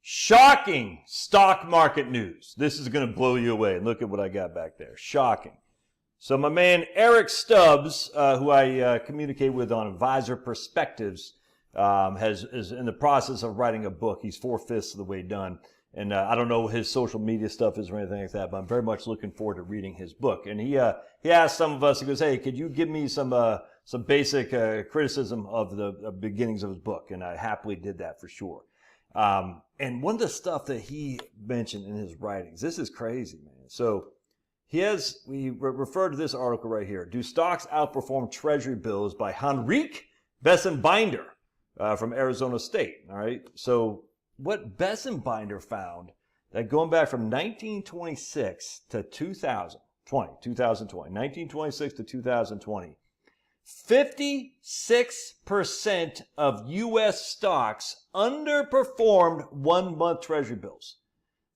Shocking stock market news. This is going to blow you away. Look at what I got back there. Shocking. So my man Eric Stubbs, who I communicate with on Advisor Perspectives, is in the process of writing a book. He's 4/5 of the way done. And I don't know what his social media stuff is or anything like that, but I'm very much looking forward to reading his book. And he asked some of us, he goes, hey, could you give me some basic criticism of the beginnings of his book? And I happily did that for sure. And one of the stuff that he mentioned in his writings, this is crazy, man. So we refer to this article right here. Do Stocks Outperform Treasury Bills by Henrik Bessenbinder from Arizona State. All right. So what Bessenbinder found that going back from 1926 to 2020, 1926 to 2020, 56% of U.S. stocks underperformed 1 month Treasury bills.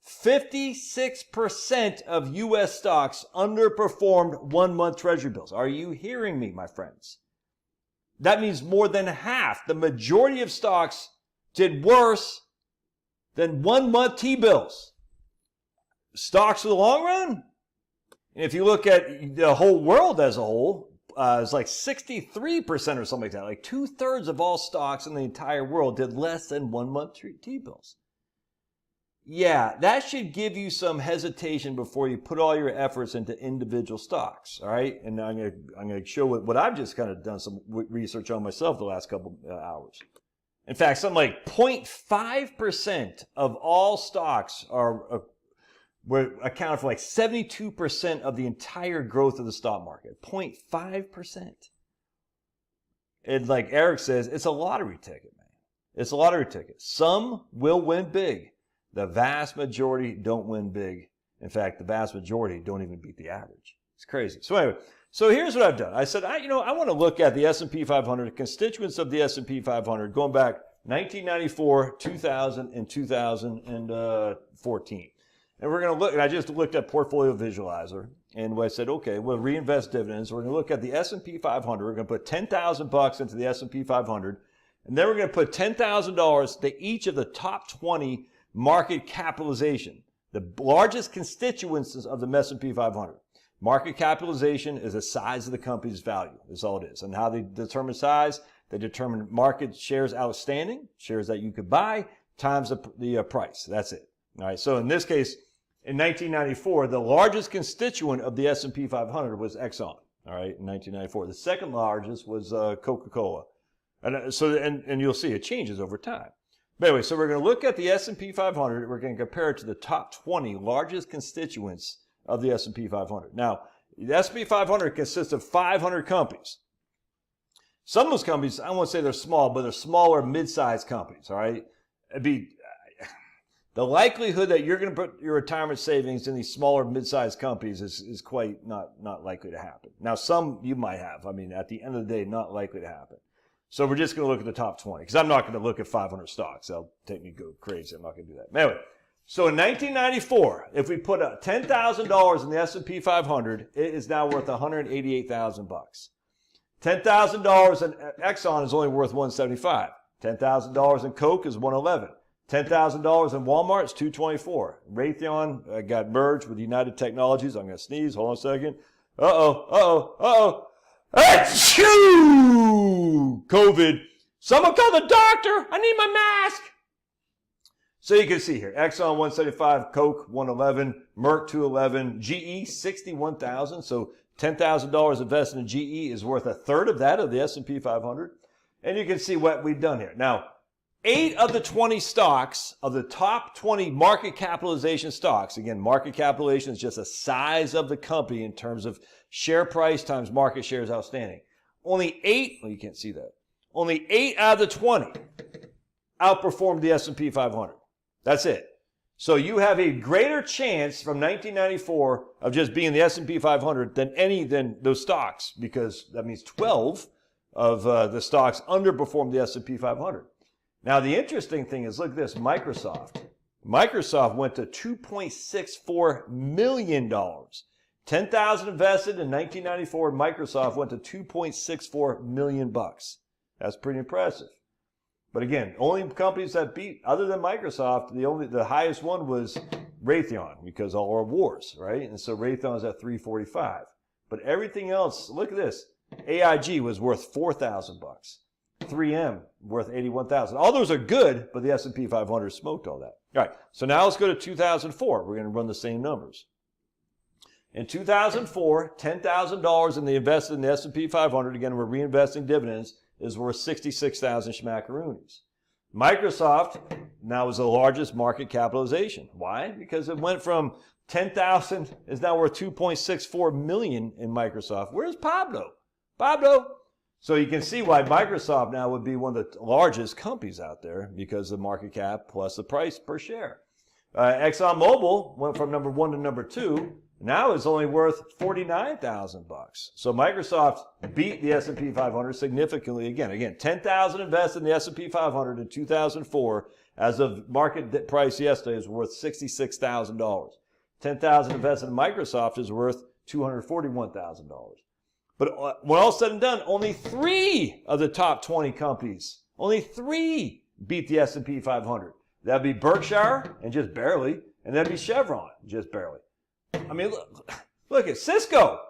56% of U.S. stocks underperformed 1 month Treasury bills. Are you hearing me, my friends? That means more than half, the majority of stocks did worse than 1 month T-bills. Stocks for the long run? And if you look at the whole world as a whole, it's like 63% or something like that. Like 2/3 of all stocks in the entire world did less than 1 month T-bills. Yeah, that should give you some hesitation before you put all your efforts into individual stocks. All right, and I'm going to show what I've just kind of done some research on myself the last couple hours. In fact, something like 0.5% of all stocks account for like 72% of the entire growth of the stock market. 0.5%. And like Eric says, it's a lottery ticket, man. It's a lottery ticket. Some will win big. The vast majority don't win big. In fact, the vast majority don't even beat the average. It's crazy. So anyway, so here's what I've done. I said, I want to look at the S&P 500, the constituents of the S&P 500, going back 1994, 2000, and 2014. And we're going to look, and I just looked at Portfolio Visualizer, and I said, okay, we'll reinvest dividends. We're going to look at the S&P 500. We're going to put $10,000 into the S&P 500, and then we're going to put $10,000 to each of the top 20 market capitalization, the largest constituents of the S&P 500. Market capitalization is the size of the company's value. That's all it is. And how they determine size, they determine market shares outstanding, shares that you could buy, times the price. That's it. All right. So in this case, in 1994, the largest constituent of the S&P 500 was Exxon. All right, in 1994, the second largest was Coca-Cola, and you'll see it changes over time. But anyway, so we're going to look at the S&P 500. We're going to compare it to the top 20 largest constituents of the S&P 500. Now, the S&P 500 consists of 500 companies. Some of those companies, I won't say they're small, but they're smaller, mid-sized companies. All right, the likelihood that you're going to put your retirement savings in these smaller, mid-sized companies is quite not likely to happen. Now, some you might have. I mean, at the end of the day, not likely to happen. So we're just going to look at the top 20 because I'm not going to look at 500 stocks. That'll take me go crazy. I'm not going to do that. Anyway, so in 1994, if we put $10,000 in the S&P 500, it is now worth $188,000. $10,000 in Exxon is only worth $175. $10,000 in Coke is $111. $10,000 in Walmart is $224. Raytheon got merged with United Technologies. I'm going to sneeze. Hold on a second. Achoo! COVID. Someone call the doctor. I need my mask. So you can see here, Exxon 175, Coke 111, Merck 211, GE 61,000. So $10,000 invested in GE is worth a third of that of the S&P 500. And you can see what we've done here. Now, 8 of the 20 stocks of the top 20 market capitalization stocks, again, market capitalization is just the size of the company in terms of share price times market shares outstanding. Only 8, well, you can't see that. Only 8 out of the 20 outperformed the S&P 500. That's it. So you have a greater chance from 1994 of just being the S&P 500 than those stocks, because that means 12 of the stocks underperformed the S&P 500. Now, the interesting thing is, look at this, Microsoft. Microsoft went to $2.64 million. 10,000 invested in 1994, Microsoft went to $2.64 million bucks. That's pretty impressive. But again, only companies that beat, other than Microsoft, the highest one was Raytheon because all our wars, right? And so Raytheon is at 345. But everything else, look at this. AIG was worth $4,000 bucks. 3M worth 81,000. All those are good, but the S&P 500 smoked all that. All right. So now let's go to 2004. We're going to run the same numbers. In 2004, $10,000 in the invested in the S&P 500. Again, we're reinvesting dividends. Is worth 66,000 schmackaroonies. Microsoft now is the largest market capitalization. Why? Because it went from 10,000 is now worth 2.64 million in Microsoft. Where's Pablo? Pablo. So you can see why Microsoft now would be one of the largest companies out there because of the market cap plus the price per share. ExxonMobil went from number 1 to number 2. Now it's only worth 49,000 bucks. So Microsoft beat the S&P 500 significantly again. 10,000 invested in the S&P 500 in 2004. As of market price yesterday is worth $66,000. 10,000 invested in Microsoft is worth $241,000. But when all said and done, only 3 of the top 20 companies, only 3 beat the S&P 500. That'd be Berkshire, and just barely, and that'd be Chevron, just barely. I mean, look at Cisco.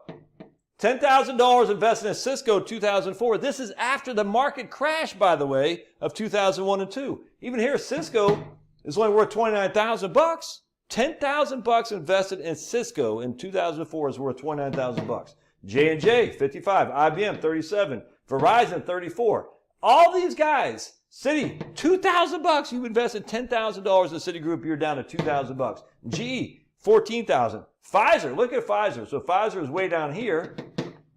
$10,000 invested in Cisco 2004. This is after the market crash, by the way, of 2001 and 2. Even here, Cisco is only worth 29,000 bucks. 10,000 bucks invested in Cisco in 2004 is worth 29,000 bucks. J&J 55, IBM 37, Verizon 34. All these guys, Citi 2,000 bucks. You invested $10,000 in Citigroup, you're down to 2,000 bucks. GE 14,000. Pfizer, look at Pfizer. So Pfizer is way down here,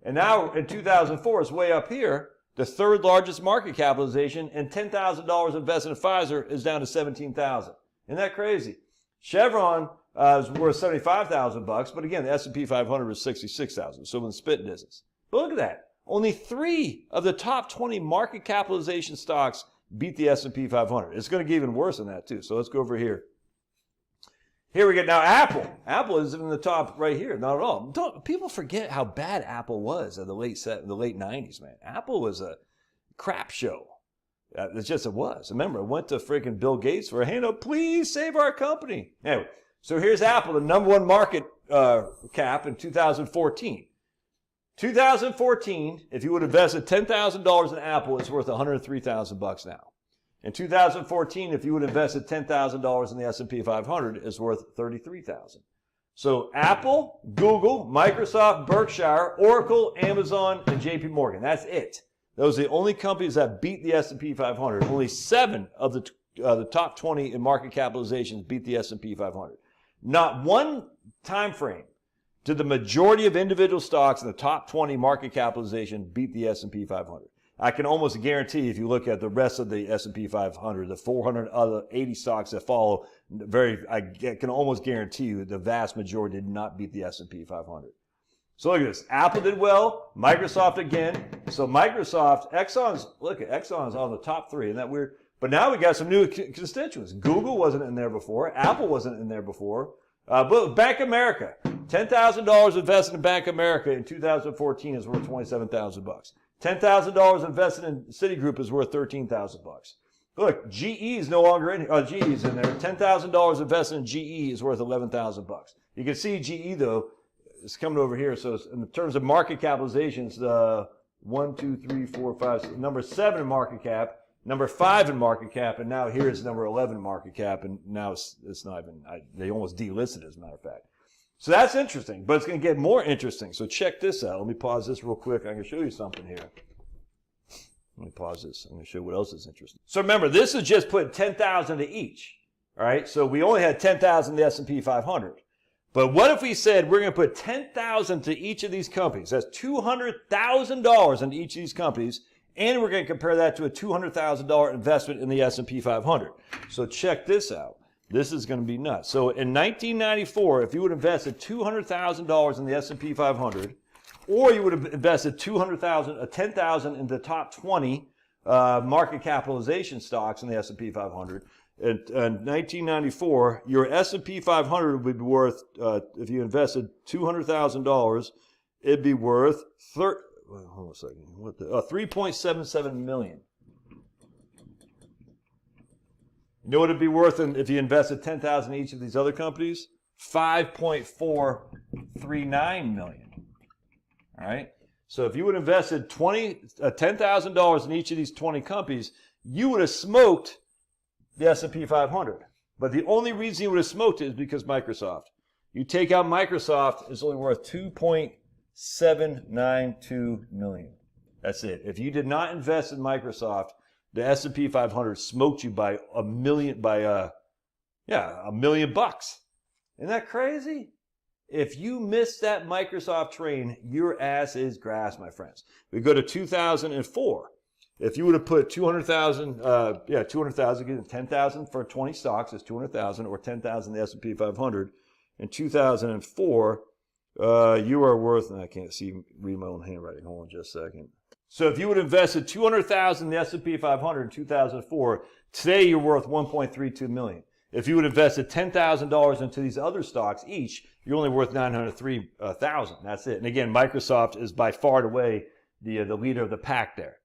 and now in 2004 it's way up here. The third largest market capitalization, and $10,000 invested in Pfizer is down to 17,000. Isn't that crazy? Chevron is worth 75,000 bucks, but again, the S&P 500 is 66,000. So in the spit business. But look at that. Only 3 of the top 20 market capitalization stocks beat the S&P 500. It's going to get even worse than that too. So let's go over here. Here we get now Apple. Apple is in the top right here. Not at all. People forget how bad Apple was in the late 90s, man. Apple was a crap show. It was. Remember, it went to freaking Bill Gates for, hey, no, please save our company. Anyway, so here's Apple, the number 1 market cap in 2014. 2014, if you would have invested $10,000 in Apple, it's worth 103,000 bucks now. In 2014, if you would have invested $10,000 in the S&P 500, it's worth 33,000. So Apple, Google, Microsoft, Berkshire, Oracle, Amazon, and JP Morgan. That's it. Those are the only companies that beat the S&P 500. Only 7 of the top 20 in market capitalizations beat the S&P 500. Not one time frame did the majority of individual stocks in the top 20 market capitalization beat the S&P 500. I can almost guarantee if you look at the rest of the S&P 500, the 480 stocks that follow, I can almost guarantee you the vast majority did not beat the S&P 500. So look at this. Apple did well. Microsoft again. So Microsoft, Exxon's on the top 3. Isn't that weird? But now we got some new constituents. Google wasn't in there before. Apple wasn't in there before. But Bank of America, $10,000 invested in Bank of America in 2014 is worth 27,000 bucks. $10,000 invested in Citigroup is worth 13,000 bucks. Look, GE is no longer in here. GE is in there. $10,000 invested in GE is worth 11,000 bucks. You can see GE though is coming over here. So in terms of market capitalizations, 1, 2, 3, 4, 5, number 7 in market cap, number 5 in market cap, and now here is number 11 in market cap, and now it's not even. They almost delisted, as a matter of fact. So that's interesting, but it's going to get more interesting. So check this out. Let me pause this real quick. I'm going to show you something here. Let me pause this. I'm going to show you what else is interesting. So remember, this is just putting 10,000 to each. All right. So we only had 10,000 in the S&P 500. But what if we said we're going to put 10,000 to each of these companies? That's $200,000 into each of these companies, and we're going to compare that to a $200,000 investment in the S&P 500. So check this out. This is going to be nuts. So in 1994, if you would have invested $200,000 in the S&P 500, or you would have invested $10,000 in the top 20 market capitalization stocks in the S&P 500, in 1994, your S&P 500 would be worth, if you invested $200,000, it'd be worth hold on a second. $3.77 million. You know what it'd be worth if you invested $10,000 in each of these other companies? $5.439 million. All right. So if you would have invested $10,000 in each of these 20 companies, you would have smoked the S&P 500. But the only reason you would have smoked it is because Microsoft. You take out Microsoft, it's only worth $2.792 million. That's it. If you did not invest in Microsoft, the S&P 500 smoked you by $1 million. $1 million. Isn't that crazy? If you missed that Microsoft train, your ass is grass, my friends. We go to 2004. If you would have put 200,000, 200,000, getting 10,000 for 20 stocks is 200,000, or 10,000 the S&P 500. In 2004, you are worth, and I can't read my own handwriting. Hold on just a second. So if you would have invested 200,000 in the S&P 500 in 2004, today you're worth 1.32 million. If you would have invested $10,000 into these other stocks each, you're only worth 903,000. That's it. And again, Microsoft is by far and away the leader of the pack there.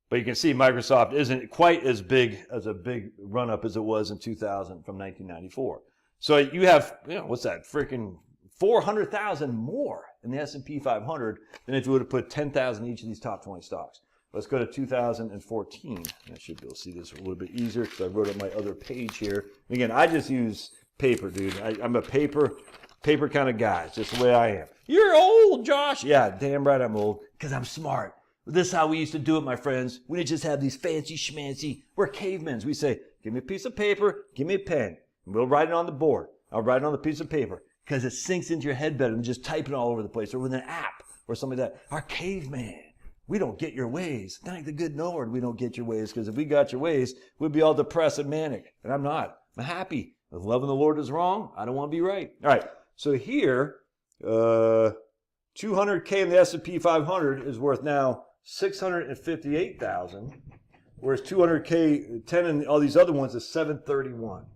But you can see Microsoft isn't quite as big as a big run up as it was in 2000 from 1994. So you have, what's that, freaking 400,000 more in the S&P 500 than if you would have put 10,000 in each of these top 20 stocks. Let's go to 2014. I should be able to see this a little bit easier because I wrote on my other page here. And again, I just use paper, dude. I'm a paper kind of guy. It's just the way I am. You're old, Josh. Yeah, damn right I'm old because I'm smart. This is how we used to do it, my friends. We didn't just have these fancy schmancy. We're cavemen. We say, give me a piece of paper, give me a pen. And we'll write it on the board. I'll write it on the piece of paper because it sinks into your head better than just typing all over the place or with an app or something like that. Our caveman. We don't get your ways. Thank the good Lord we don't get your ways, because if we got your ways, we'd be all depressed and manic. And I'm not. I'm happy. If loving the Lord is wrong, I don't want to be right. All right. So here, 200K in the S&P 500 is worth now 658,000, whereas 200K, 10 in all these other ones is 731.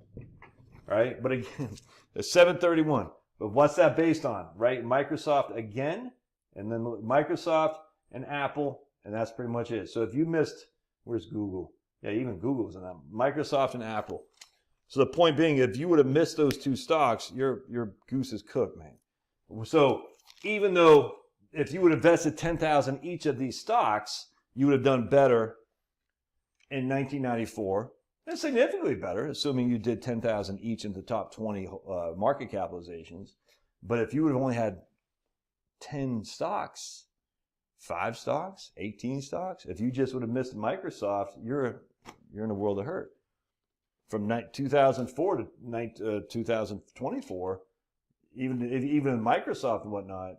Right? But again, it's 731. But what's that based on? Right? Microsoft again, and then Microsoft and Apple, and that's pretty much it. So if you missed, where's Google? Yeah, even Google's in that. Microsoft and Apple. So the point being, if you would have missed those two stocks, your goose is cooked, man. So even though if you would have invested 10,000 each of these stocks, you would have done better in 1994, and significantly better, assuming you did 10,000 each in the top 20 market capitalizations. But if you would have only had 10 stocks, 5 stocks, 18 stocks. If you just would have missed Microsoft, you're in a world of hurt. From 2004 to 2024, even Microsoft and whatnot,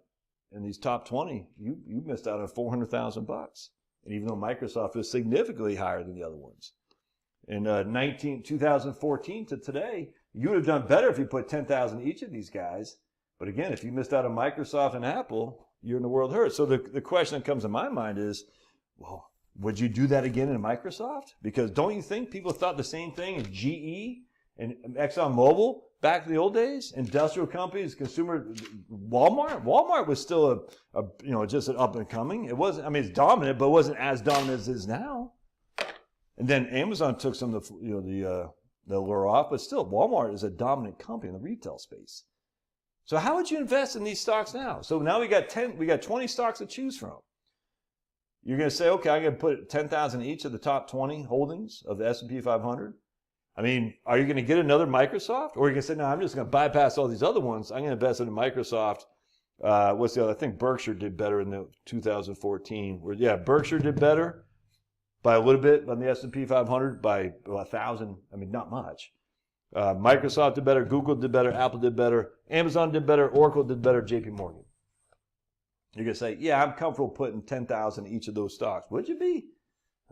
in these top 20, you missed out on $400,000. And even though Microsoft is significantly higher than the other ones. In 2014 to today, you would have done better if you put 10,000 each of these guys. But again, if you missed out on Microsoft and Apple, you're in the world of hurt. So the question that comes to my mind is, well, would you do that again in Microsoft? Because don't you think people thought the same thing in GE and ExxonMobil back in the old days? Industrial companies, consumer, Walmart. Walmart was still just an up and coming. It wasn't. I mean, it's dominant, but it wasn't as dominant as it is now. And then Amazon took some of the lure off, but still, Walmart is a dominant company in the retail space. So how would you invest in these stocks now? So now we got 20 stocks to choose from. You're going to say, okay, I'm going to put 10,000 each of the top 20 holdings of the S&P 500. I mean, are you going to get another Microsoft? Or are you going to say, no, I'm just going to bypass all these other ones. I'm going to invest in Microsoft. What's the other? I think Berkshire did better in the 2014. Berkshire did better by a little bit on the S&P 500 by 1,000. I mean, not much. Microsoft did better, Google did better, Apple did better, Amazon did better, Oracle did better, JP Morgan. You're going to say, yeah, I'm comfortable putting 10,000 in each of those stocks. Would you be?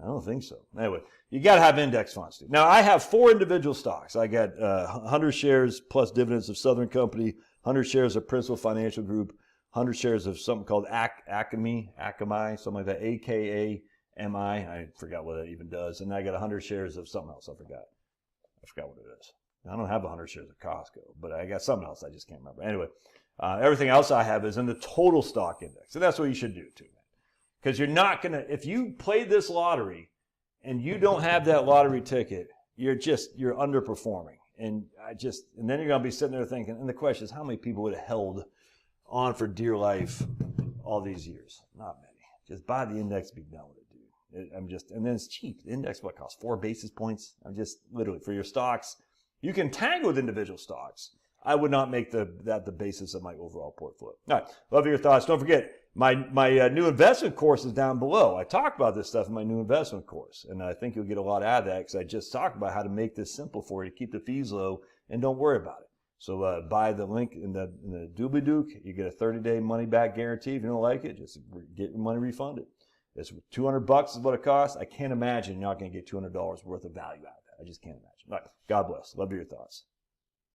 I don't think so. Anyway, you got to have index funds. Now, I have 4 individual stocks. I got 100 shares plus dividends of Southern Company, 100 shares of Principal Financial Group, 100 shares of something called Akamai, something like that, A-K-A-M-I. I forgot what that even does. And I got 100 shares of something else. I forgot what it is. I don't have 100 shares of Costco, but I got something else. I just can't remember. Anyway, everything else I have is in the total stock index. And that's what you should do too, man. Because you're not going to, if you play this lottery and you don't have that lottery ticket, you're underperforming. And then you're going to be sitting there thinking, and the question is, how many people would have held on for dear life all these years? Not many. Just buy the index, be done with it, dude. And then it's cheap. The index, what costs 4 basis points? Literally for your stocks. You can tangle with individual stocks. I would not make that the basis of my overall portfolio. All right. Love your thoughts. Don't forget, my new investment course is down below. I talk about this stuff in my new investment course, and I think you'll get a lot out of that because I just talked about how to make this simple for you to keep the fees low and don't worry about it. So buy the link in the doobly-dook. You get a 30-day money-back guarantee. If you don't like it, just get your money refunded. It's $200 is what it costs. I can't imagine you're not going to get $200 worth of value out of that. I just can't imagine. All right. God bless. Love your thoughts.